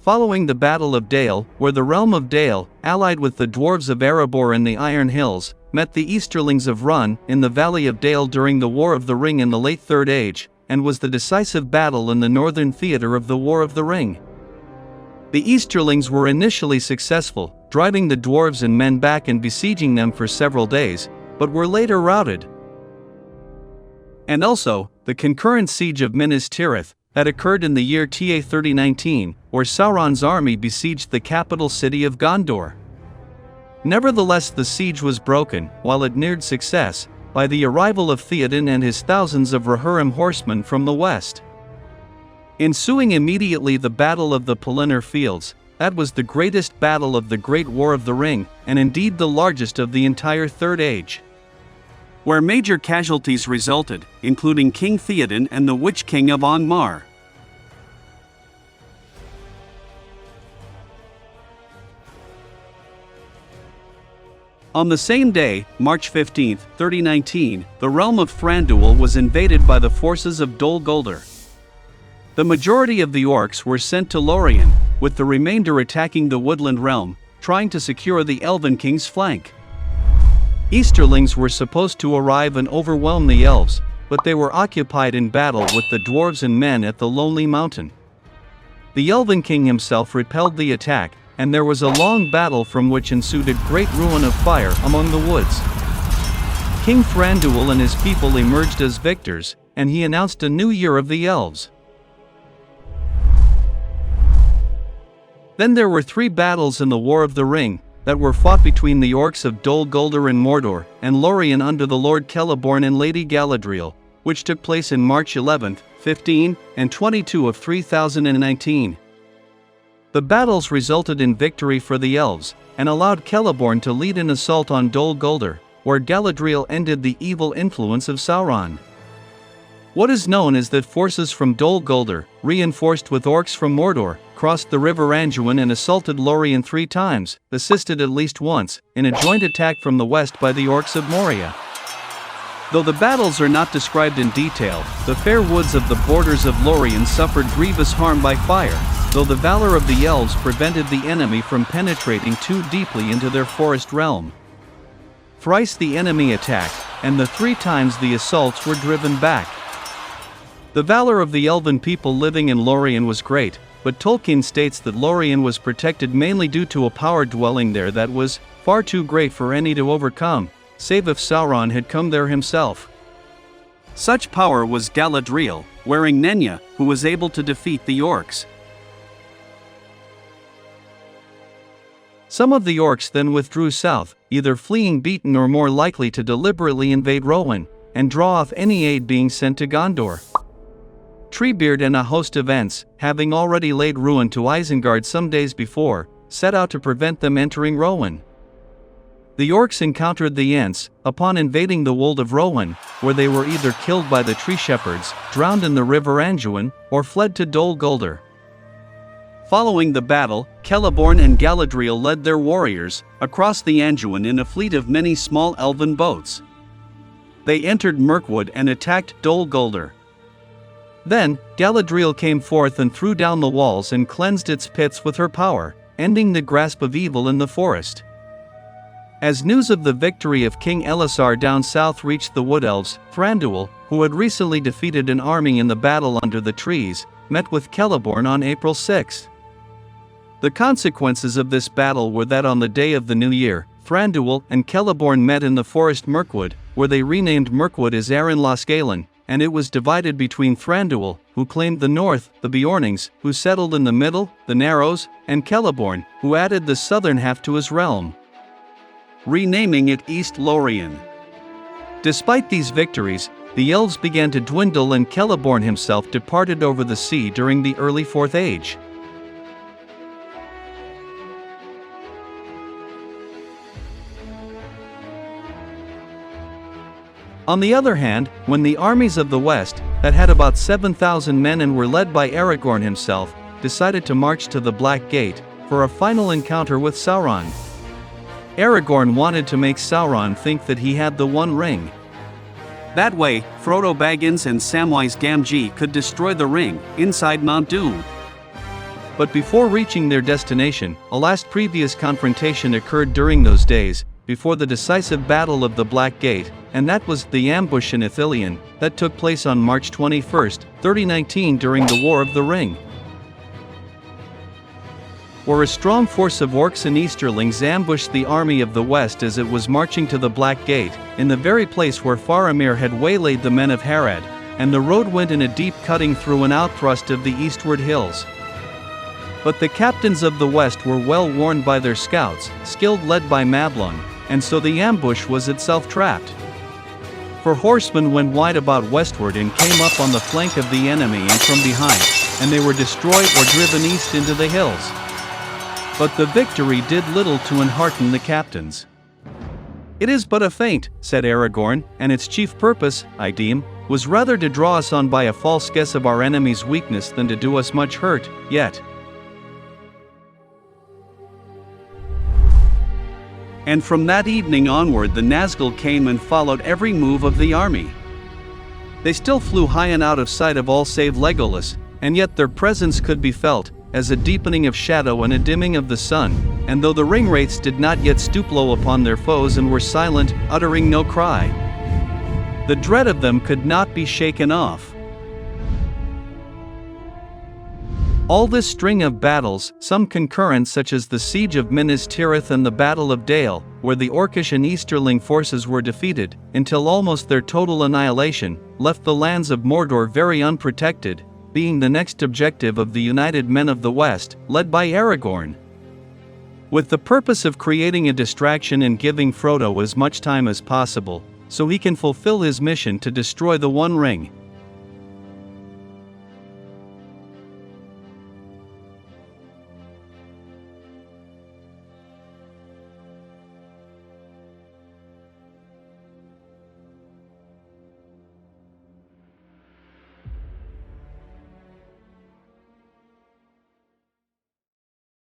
Following the Battle of Dale, where the realm of Dale, allied with the Dwarves of Erebor and the Iron Hills, met the Easterlings of Run in the Valley of Dale during the War of the Ring in the late Third Age, and was the decisive battle in the northern theater of the War of the Ring. The Easterlings were initially successful, driving the Dwarves and Men back and besieging them for several days, but were later routed. And also, the concurrent siege of Minas Tirith, that occurred in the year TA 3019, where Sauron's army besieged the capital city of Gondor. Nevertheless, the siege was broken, while it neared success, by the arrival of Theoden and his thousands of Rohirrim horsemen from the west. Ensuing immediately the Battle of the Pelennor Fields, that was the greatest battle of the Great War of the Ring, and indeed the largest of the entire Third Age, where major casualties resulted, including King Theoden and the Witch King of Angmar. On the same day, March 15, 3019, the realm of Thranduil was invaded by the forces of Dol Guldur. The majority of the Orcs were sent to Lórien, with the remainder attacking the Woodland realm, trying to secure the Elvenking's flank. Easterlings were supposed to arrive and overwhelm the Elves, but they were occupied in battle with the Dwarves and Men at the Lonely Mountain. The Elvenking himself repelled the attack, and there was a long battle from which ensued a great ruin of fire among the woods. King Thranduil and his people emerged as victors, and he announced a new year of the Elves. Then there were 3 battles in the War of the Ring, that were fought between the Orcs of Dol Guldur and Mordor, and Lórien under the Lord Celeborn and Lady Galadriel, which took place in March 11, 15, and 22 of 3019. The battles resulted in victory for the Elves, and allowed Celeborn to lead an assault on Dol Guldur, where Galadriel ended the evil influence of Sauron. What is known is that forces from Dol Guldur, reinforced with Orcs from Mordor, crossed the River Anduin and assaulted Lórien 3 times, assisted at least once, in a joint attack from the west by the Orcs of Moria. Though the battles are not described in detail, the fair woods of the borders of Lórien suffered grievous harm by fire, though the valor of the Elves prevented the enemy from penetrating too deeply into their forest realm. Thrice the enemy attacked, and the 3 times the assaults were driven back. The valor of the Elven people living in Lórien was great, but Tolkien states that Lórien was protected mainly due to a power dwelling there that was far too great for any to overcome, save if Sauron had come there himself. Such power was Galadriel, wearing Nenya, who was able to defeat the Orcs. Some of the Orcs then withdrew south, either fleeing beaten or more likely to deliberately invade Rohan, and draw off any aid being sent to Gondor. Treebeard and a host of Ents, having already laid ruin to Isengard some days before, set out to prevent them entering Rohan. The Orcs encountered the Ents, upon invading the wold of Rohan, where they were either killed by the tree shepherds, drowned in the River Anduin, or fled to Dol Guldur. Following the battle, Celeborn and Galadriel led their warriors across the Anduin in a fleet of many small elven boats. They entered Mirkwood and attacked Dol Guldur. Then, Galadriel came forth and threw down the walls and cleansed its pits with her power, ending the grasp of evil in the forest. As news of the victory of King Elisar down south reached the Wood Elves, Thranduil, who had recently defeated an army in the battle under the trees, met with Celeborn on April 6. The consequences of this battle were that on the day of the new year, Thranduil and Celeborn met in the forest Mirkwood, where they renamed Mirkwood as Arin Loscalen, and it was divided between Thranduil, who claimed the north, the Beornings, who settled in the middle, the Narrows, and Celeborn, who added the southern half to his realm, renaming it East Lórien. Despite these victories, the Elves began to dwindle and Celeborn himself departed over the sea during the early Fourth Age. On the other hand, when the armies of the West, that had about 7,000 men and were led by Aragorn himself, decided to march to the Black Gate, for a final encounter with Sauron. Aragorn wanted to make Sauron think that he had the One Ring. That way, Frodo Baggins and Samwise Gamgee could destroy the ring, inside Mount Doom. But before reaching their destination, a last previous confrontation occurred during those days, before the decisive Battle of the Black Gate, and that was the ambush in Ithilien, that took place on March 21, 3019 during the War of the Ring, where a strong force of Orcs and Easterlings ambushed the army of the West as it was marching to the Black Gate, in the very place where Faramir had waylaid the men of Harad, and the road went in a deep cutting through an outthrust of the eastward hills. But the captains of the West were well warned by their scouts, skilled led by Mablung, and so the ambush was itself trapped. For horsemen went wide about westward and came up on the flank of the enemy and from behind, and they were destroyed or driven east into the hills. But the victory did little to enhearten the captains. "It is but a feint," said Aragorn, "and its chief purpose, I deem, was rather to draw us on by a false guess of our enemy's weakness than to do us much hurt, yet." And from that evening onward the Nazgul came and followed every move of the army. They still flew high and out of sight of all save Legolas, and yet their presence could be felt, as a deepening of shadow and a dimming of the sun, and though the ringwraiths did not yet stoop low upon their foes and were silent, uttering no cry, the dread of them could not be shaken off. All this string of battles, some concurrent such as the siege of Minas Tirith and the Battle of Dale, where the Orcish and Easterling forces were defeated, until almost their total annihilation, left the lands of Mordor very unprotected, being the next objective of the united men of the West, led by Aragorn, with the purpose of creating a distraction and giving Frodo as much time as possible, so he can fulfill his mission to destroy the One Ring.